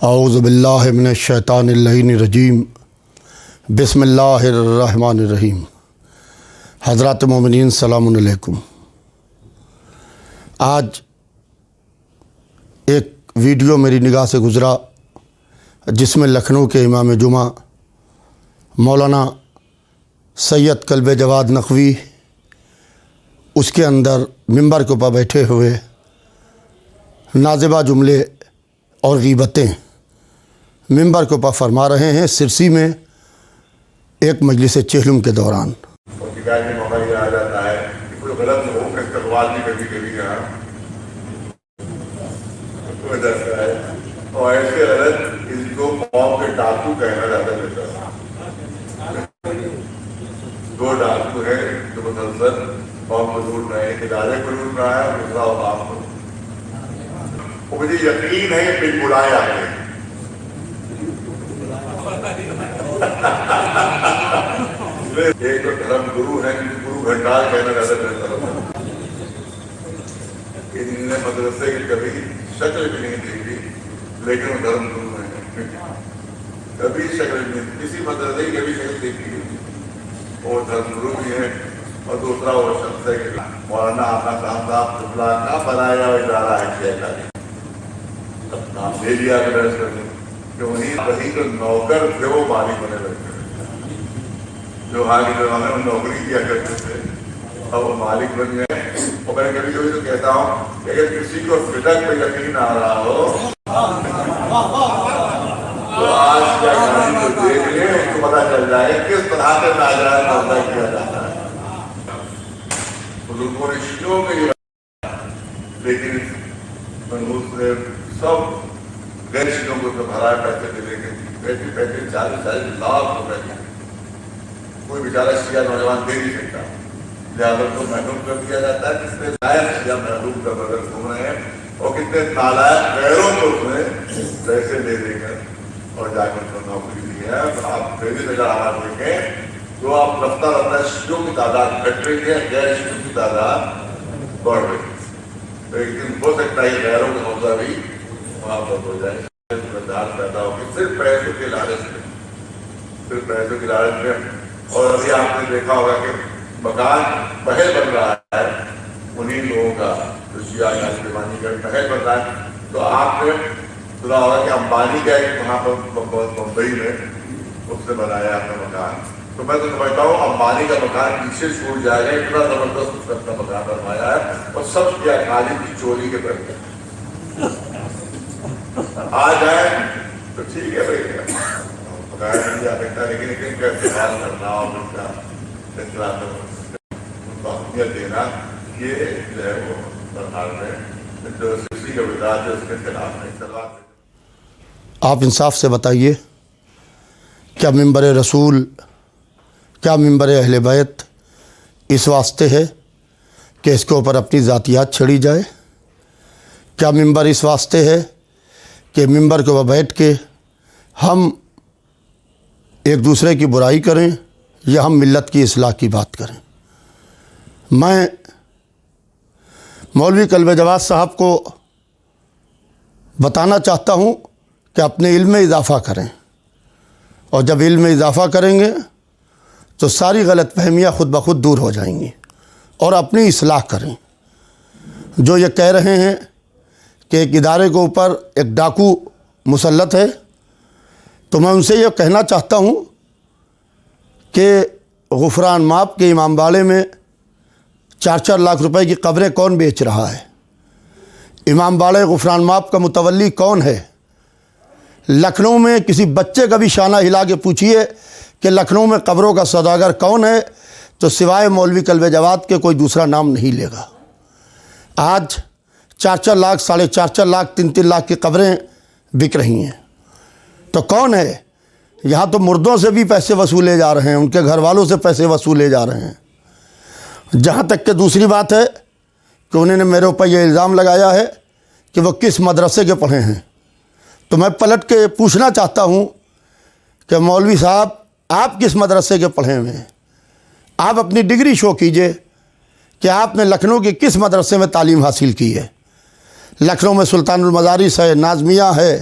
اعوذ باللہ من الشیطان اللعین الرجیم بسم اللہ الرحمن الرحیم۔ حضرات مومنین سلام علیکم۔ آج ایک ویڈیو میری نگاہ سے گزرا جس میں لکھنؤ کے امام جمعہ مولانا سید کلب جواد نقوی اس کے اندر ممبر کے اوپر بیٹھے ہوئے نازیبہ جملے اور غیبتیں ممبر کے اوپر فرما رہے ہیں سرسی میں ایک مجلس چہلم کے دوران۔ اور شکایت میں موقع یہ آ جاتا ہے کہ کوئی غلط لوگوں کا استقبال بھی کبھی یہاں ہے اور ایسے غلط اس کو قوم کے ڈاکو کہنا جاتا ہے۔ دو ڈاکو ہیں جو مسلسل قوم کو لوٹ رہے ہیں، ادارے کو لوٹ رہا ہے اور دوسرا عوام کو۔ مجھے یقین ہے کہ بلائے آتے ہیں۔ ایک تو دھرم گرو ہے، گرو گھنٹال کہنا جاتا ہے۔ انہوں نے مدرسے کی کبھی شکل بھی نہیں دیکھی لیکن وہ دھرم گرو ہیں، کبھی شکل نہیں، کسی مدرسے کی کبھی شکل دیکھی نہیں، وہ دھرم گرو بھی ہیں۔ اور دوسرا وہ شخص ہے کہ مولانا آقا صاحب کا بنایا ہوا ادارہ ہے شہر کا، نام لے لیا کہ وہی جو نوکر تھے وہ مالک بنے لگتے ہیں، جو حال کے زمانے میں نوکری کیا کرتے تھے اور وہ مالک بن گئے۔ اور میں کبھی کبھی تو کہتا ہوں کہ اگر کسی کو فدق پہ یقین آ رہا ہو تو آج کیا گاڑی کو دیکھ لیں، اس کو پتا چل جائے کس طرح سے ناجائز قبضہ کیا جاتا ہے۔ بزرگوں نے شیعوں کے لیے، لیکن منحوس نے سب غیر شیعوں کو تو بھرا پیسے دے کے 35-40 لاکھ روپے کی کوئی بیچارہ شیعہ نوجوان دے نہیں سکتا، لہٰذا کو محروم کر دیا جاتا ہے۔ کتنے نائب شیعہ محروم کر بدل گھوم رہے ہیں اور کتنے نالائق غیروں کو اس نے پیسے دے دے کر اور جا کر ان کو نوکری دی ہے۔ آپ پہلی جگہ حالات دیکھیں تو آپ رفتہ رفتہ شیعوں کی تعداد گھٹ رہی ہے، غیر شیعوں کی تعداد بڑھ رہی ہے۔ تو ایک دن ہو سکتا ہے غیروں کا حوصلہ بھی وہاں پر ہو جائے، پیدا ہوگی صرف پیسوں کے لالچ میں، صرف پیسوں کی لالچ میں۔ اور ابھی آپ نے دیکھا ہوگا کہ مکان محل بن رہا ہے انہیں لوگوں کا، جو شیعہ ناظرانی کا محل بن رہا ہے۔ تو آپ نے سنا ہوگا کہ امبانی کا ایک وہاں پر ممبئی میں اس نے بنایا اپنا مکان۔ تو میں تو سمجھتا ہوں امبانی کا مکان پیچھے چھوٹ جائے گا، اتنا زبردست اس نے اپنا مکان بنوایا ہے اور سب شیعہ خالی کی چوری کے پیسے آ جائے تو ٹھیک ہے بھائی، بغیر نہیں جا سکتا، لیکن ان کا استعمال کرنا اور ان کا اطلاع ان کو اہمیت دینا، یہ جو ہے وہ برحال میں جو سرسی کا وزارت ہے اس کے خلاف ہے۔ آپ انصاف سے بتائیے، کیا ممبر رسول، کیا ممبر اہل بیت اس واسطے ہے کہ اس کے اوپر اپنی ذاتیات چھڑی جائے؟ کیا ممبر اس واسطے ہے کہ ممبر کے اوپر بیٹھ کے ہم ایک دوسرے کی برائی کریں یا ہم ملت کی اصلاح کی بات کریں؟ میں مولوی کلب جواد صاحب کو بتانا چاہتا ہوں کہ اپنے علم میں اضافہ کریں، اور جب علم میں اضافہ کریں گے تو ساری غلط فہمیاں خود بخود دور ہو جائیں گی، اور اپنی اصلاح کریں۔ جو یہ کہہ رہے ہیں کہ ایک ادارے کے اوپر ایک ڈاکو مسلط ہے، تو میں ان سے یہ کہنا چاہتا ہوں کہ غفران مآب کے امام باڑے میں 4 لاکھ روپے کی قبریں کون بیچ رہا ہے؟ امام باڑے غفران مآب کا متولی کون ہے؟ لکھنؤ میں کسی بچے کا بھی شانہ ہلا کے پوچھیے کہ لکھنؤ میں قبروں کا سوداگر کون ہے، تو سوائے مولوی کلب جواد کے کوئی دوسرا نام نہیں لے گا۔ آج 4 لاکھ، 4.5 لاکھ، 3 لاکھ کی قبریں بک رہی ہیں، تو کون ہے؟ یہاں تو مردوں سے بھی پیسے وصولے جا رہے ہیں، ان کے گھر والوں سے پیسے وصولے جا رہے ہیں۔ جہاں تک کہ دوسری بات ہے کہ انہوں نے میرے اوپر یہ الزام لگایا ہے کہ وہ کس مدرسے کے پڑھے ہیں، تو میں پلٹ کے پوچھنا چاہتا ہوں کہ مولوی صاحب آپ کس مدرسے کے پڑھے ہوئے ہیں؟ آپ اپنی ڈگری شو کیجئے کہ آپ نے لکھنؤ کے کس مدرسے میں تعلیم حاصل کی ہے۔ لکھنؤ میں سلطان المدارس ہے، نازمیہ ہے،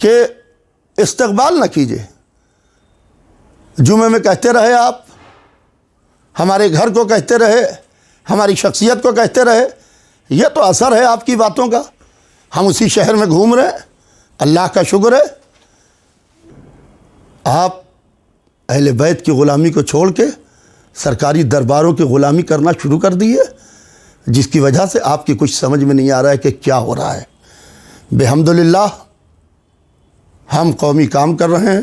کہ استقبال نہ کیجیے. جمعے میں کہتے رہے آپ, ہمارے گھر کو کہتے رہے, ہماری شخصیت کو کہتے رہے, یہ تو اثر ہے آپ کی باتوں کا. ہم اسی شہر میں گھوم رہے ہیں, اللہ کا شکر ہے. آپ اہل بیت کی غلامی کو چھوڑ کے سرکاری درباروں کی غلامی کرنا شروع کر دیے, جس کی وجہ سے آپ کی کچھ سمجھ میں نہیں آ رہا ہے کہ کیا ہو رہا ہے. بحمدللہ ہم قومی کام کر رہے ہیں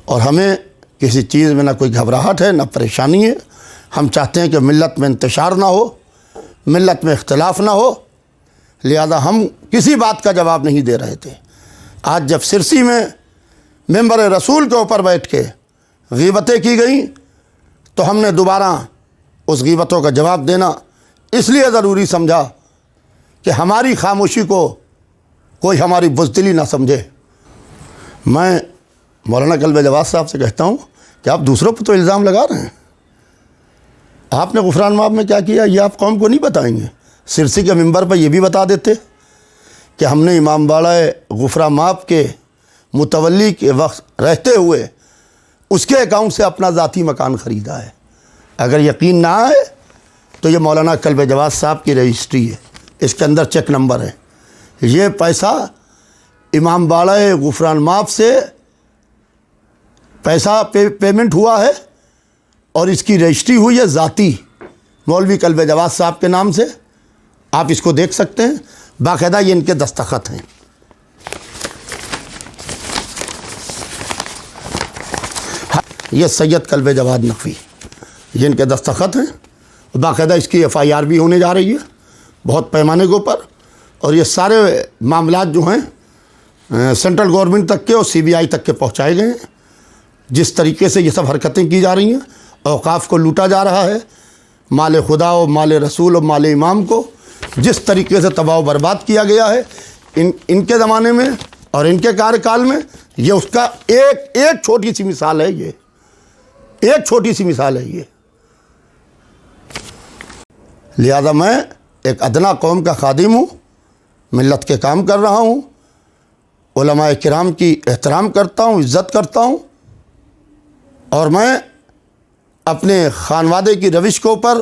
اور ہمیں کسی چیز میں نہ کوئی گھبراہٹ ہے نہ پریشانی ہے. ہم چاہتے ہیں کہ ملت میں انتشار نہ ہو, ملت میں اختلاف نہ ہو, لہذا ہم کسی بات کا جواب نہیں دے رہے تھے. آج جب سرسی میں ممبر رسول کے اوپر بیٹھ کے غیبتیں کی گئیں تو ہم نے دوبارہ اس غیبتوں کا جواب دینا اس لیے ضروری سمجھا کہ ہماری خاموشی کو کوئی ہماری بزدلی نہ سمجھے. میں مولانا قلب جواد صاحب سے کہتا ہوں کہ آپ دوسروں پہ تو الزام لگا رہے ہیں. آپ نے غفران مآب میں کیا کیا یہ آپ قوم کو نہیں بتائیں گے. سرسی کے ممبر پر یہ بھی بتا دیتے کہ ہم نے امام باڑہ غفران مآب کے متولی کے وقت رہتے ہوئے اس کے اکاؤنٹ سے اپنا ذاتی مکان خریدا ہے. اگر یقین نہ آئے تو یہ مولانا قلب جواد صاحب کی رجسٹری ہے, اس کے اندر چیک نمبر ہے. یہ پیسہ امام باڑہ غفران مآب سے پیسہ پیمنٹ ہوا ہے اور اس کی رجسٹری ہوئی ہے ذاتی مولوی قلب جواد صاحب کے نام سے. آپ اس کو دیکھ سکتے ہیں, باقاعدہ یہ ان کے دستخط ہیں. یہ سید قلب جواد نقوی, یہ ان کے دستخط ہیں. باقاعدہ اس کی FIR بھی ہونے جا رہی ہے بہت پیمانے کے اوپر. اور یہ سارے معاملات جو ہیں سینٹرل گورنمنٹ تک کے اور CBI تک کے پہنچائے گئے ہیں. جس طریقے سے یہ سب حرکتیں کی جا رہی ہیں, اوقاف کو لوٹا جا رہا ہے, مال خدا و مال رسول و مال امام کو جس طریقے سے تباہ و برباد کیا گیا ہے ان کے زمانے میں اور ان کے کال میں, یہ اس کا ایک چھوٹی سی مثال ہے. یہ ایک چھوٹی سی مثال ہے یہ. لہذا میں ایک ادنا قوم کا خادم ہوں, ملت کے کام کر رہا ہوں, علماء کرام کی احترام کرتا ہوں, عزت کرتا ہوں, اور میں اپنے خانوادے کی روش کے اوپر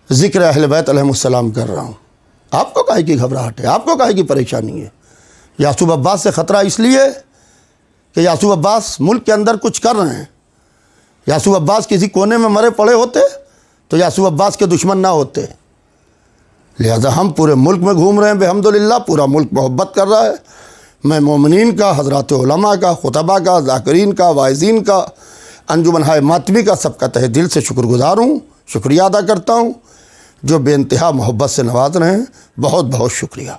ذکر اہل بیت علیہم السلام کر رہا ہوں. آپ کو کاہے کی گھبراہٹ ہے, آپ کو کاہے کی پریشانی ہے؟ یعقوب عباس سے خطرہ اس لیے کہ یعقوب عباس ملک کے اندر کچھ کر رہے ہیں. یعقوب عباس کسی کونے میں مرے پڑے ہوتے تو یعقوب عباس کے دشمن نہ ہوتے. لہذا ہم پورے ملک میں گھوم رہے ہیں بحمدللہ, پورا ملک محبت کر رہا ہے. میں مومنین کا, حضرات علماء کا, خطبہ کا, ذاکرین کا, واعظین کا, انجمن ہائے ماتمی کا سب کا تہ دل سے شکر گزار ہوں, شکریہ ادا کرتا ہوں. جو بے انتہا محبت سے نواز رہے ہیں, بہت بہت شکریہ.